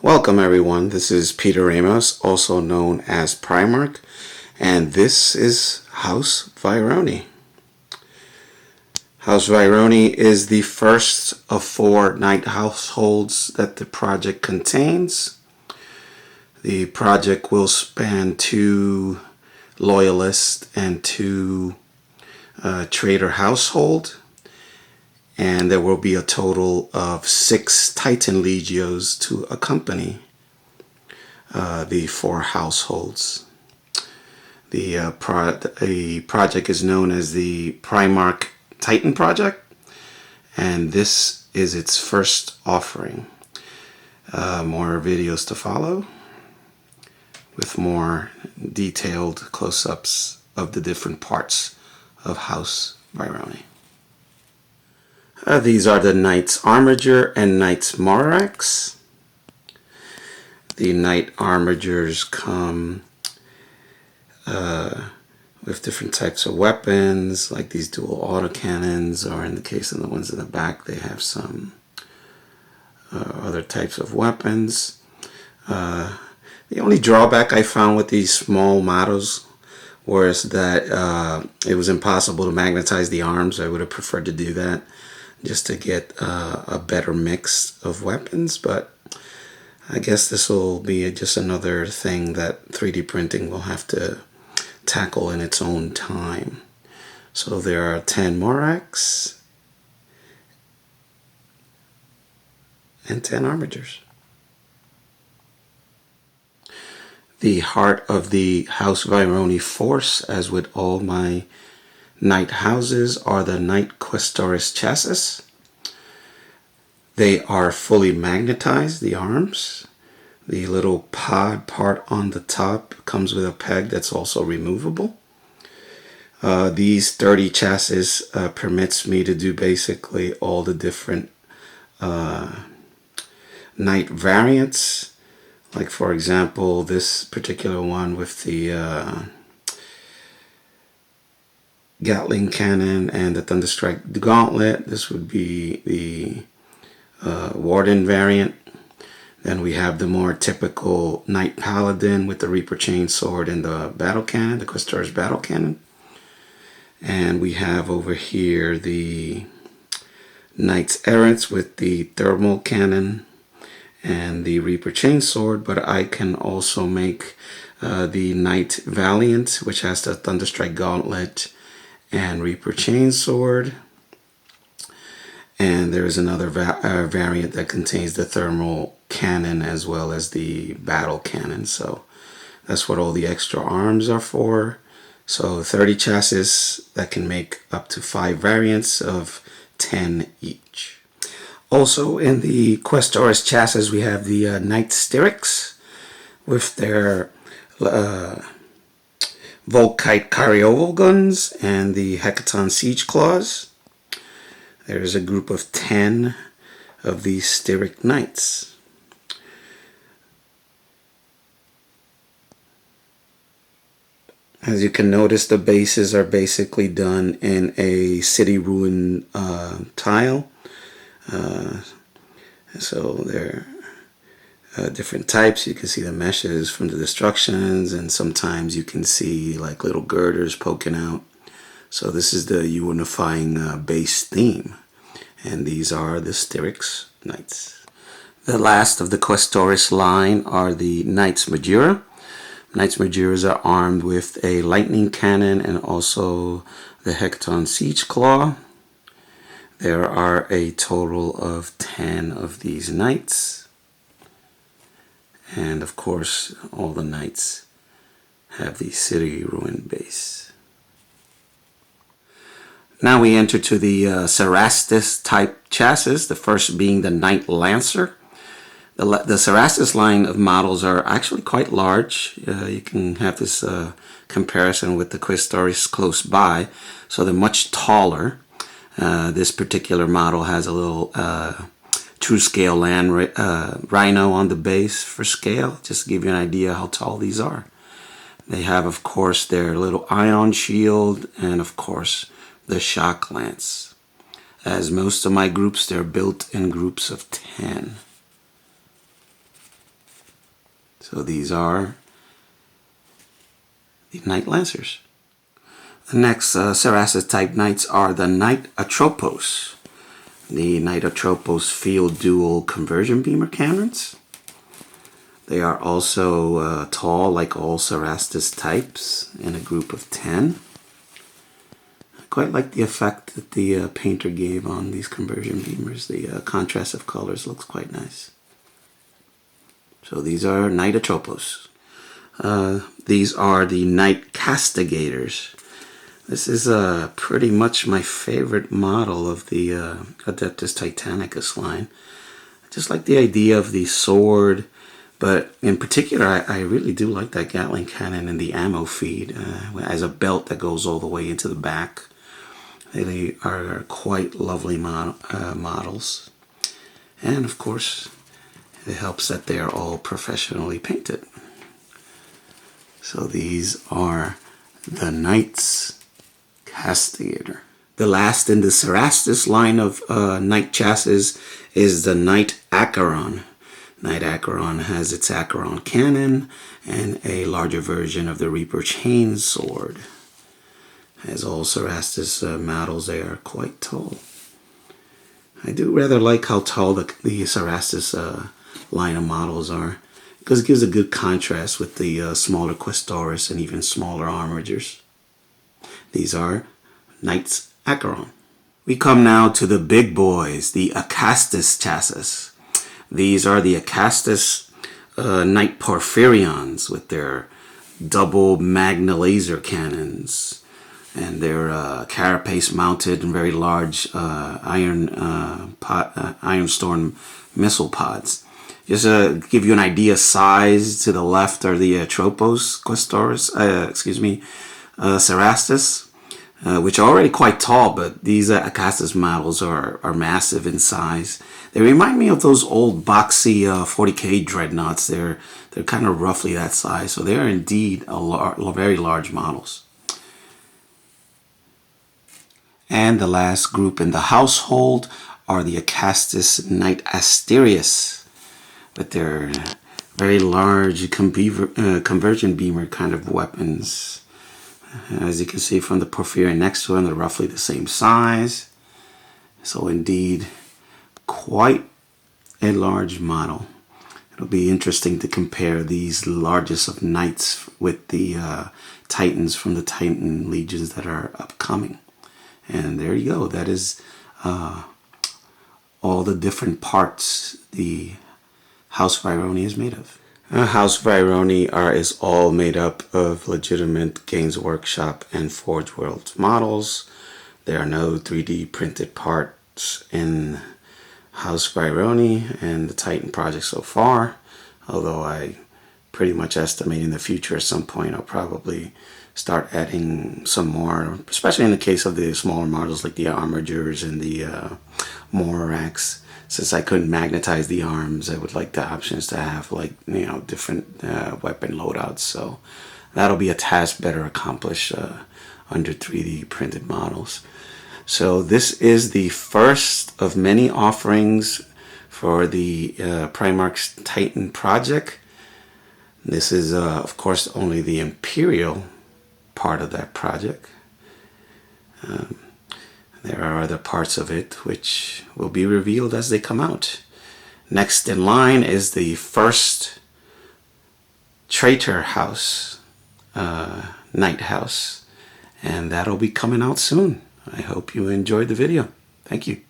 Welcome everyone, this is Peter Ramos, also known as Primarch, and this is House Vyronii. House Vyronii is the first of 4 knight households that the project contains. The project will span 2 loyalist and 2 trader household. And there will be a total of 6 Titan Legios to accompany the 4 households. The project is known as the Primarch Titan Project, and this is its first offering. More videos to follow with more detailed close-ups of the different parts of House Vyronii. These are the Knights Armiger and Knights Morax. The Knight Armigers come with different types of weapons, like these dual autocannons, or in the case of the ones in the back, they have some other types of weapons. The only drawback I found with these small models was that it was impossible to magnetize the arms. I would have preferred to do that, just to get a better mix of weapons, but I guess this will be just another thing that 3D printing will have to tackle in its own time. So there are 10 Morax and 10 Armigers. The heart of the House Vyronii force, as with all my Knight houses, are the Knight Questoris chassis. They are fully magnetized, the arms. The little pod part on the top comes with a peg that's also removable. These 30 chassis permits me to do basically all the different Knight variants. Like for example, this particular one with the Gatling cannon and the Thunderstrike gauntlet. This would be the Warden variant. Then we have the more typical Knight Paladin with the Reaper Chainsword and the battle cannon, the Questoris battle cannon. And we have over here the Knights Errants with the thermal cannon and the Reaper Chainsword, but I can also make the Knight Valiant, which has the Thunderstrike gauntlet and Reaper Chainsword. And there's another variant that contains the thermal cannon as well as the battle cannon. So that's what all the extra arms are for. So 30 chassis that can make up to 5 variants of 10 each. Also in the Questoris chassis we have the Knight Styrics with their Volkite Carrioval guns and the Hecaton Siege Claws. There's a group of 10 of these Styric Knights. As you can notice, the bases are basically done in a city ruin tile. So they're different types. You can see the meshes from the destructions, and sometimes you can see like little girders poking out. So this is the unifying base theme, and these are the Styrics Knights. The last of the Questoris line are the Knights Majura. Knights Majuras are armed with a lightning cannon and also the Hecaton Siege Claw. There are a total of 10 of these knights. And of course, all the knights have the city ruin base. Now we enter to the Cerastus type chassis, the first being the Knight Lancer. The Cerastus line of models are actually quite large. You can have this comparison with the Questoris close by. So they're much taller. This particular model has a little true scale land rhino on the base for scale, just to give you an idea how tall these are. They have, of course, their little ion shield and, of course, the shock lance. As most of my groups, they're built in groups of 10. So these are the Knight Lancers. The next Cerastus type Knights are the Knight Atropos. The Knight Atropos field dual conversion beamer cannons. They are also tall like all Cerastus types in a group of 10. I quite like the effect that the painter gave on these conversion beamers. The contrast of colors looks quite nice. So these are Knight Atropos. These are the Knight Castigators. This is pretty much my favorite model of the Adeptus Titanicus line. I just like the idea of the sword, but in particular, I really do like that Gatling cannon and the ammo feed as a belt that goes all the way into the back. They are quite lovely models. And of course, it helps that they are all professionally painted. So these are the Knights Castigator. The last in the Cerastus line of Knight chassis is the Knight Acheron. Knight Acheron has its Acheron cannon and a larger version of the Reaper chain sword. As all Cerastus models, they are quite tall. I do rather like how tall the Cerastus line of models are, because it gives a good contrast with the smaller Questoris and even smaller Armigers. These are Knights Acheron. We come now to the big boys, the Acastus chassis. These are the Acastus Knight Porphyrions with their double Magna laser cannons and their carapace mounted and very large iron storm missile pods. Just to give you an idea, size, to the left are the Atropos Questoris, Cerastus, which are already quite tall, but these Acastus models are massive in size. They remind me of those old boxy 40K dreadnoughts. They're kind of roughly that size, so they are indeed very large models. And the last group in the household are the Acastus Knight Asterius, with their very large conversion beamer kind of weapons. As you can see from the Porphyrion next to them, they're roughly the same size. So indeed, quite a large model. It'll be interesting to compare these largest of knights with the Titans from the Titan legions that are upcoming. And there you go. That is all the different parts the House Vyronii is made of. House Vyronii is all made up of legitimate Games Workshop and Forge World models. There are no 3D printed parts in House Vyronii and the Titan project so far, although I pretty much estimate in the future at some point I'll probably start adding some more, especially in the case of the smaller models like the Armigers and the Morax. Since I couldn't magnetize the arms, I would like the options to have different weapon loadouts. So that'll be a task better accomplished under 3D printed models. So this is the first of many offerings for the Primarch's Titan project. This is, of course, only the Imperial part of that project. There are other parts of it which will be revealed as they come out. Next in line is the first Traitor House, Knight House, and that'll be coming out soon. I hope you enjoyed the video. Thank you.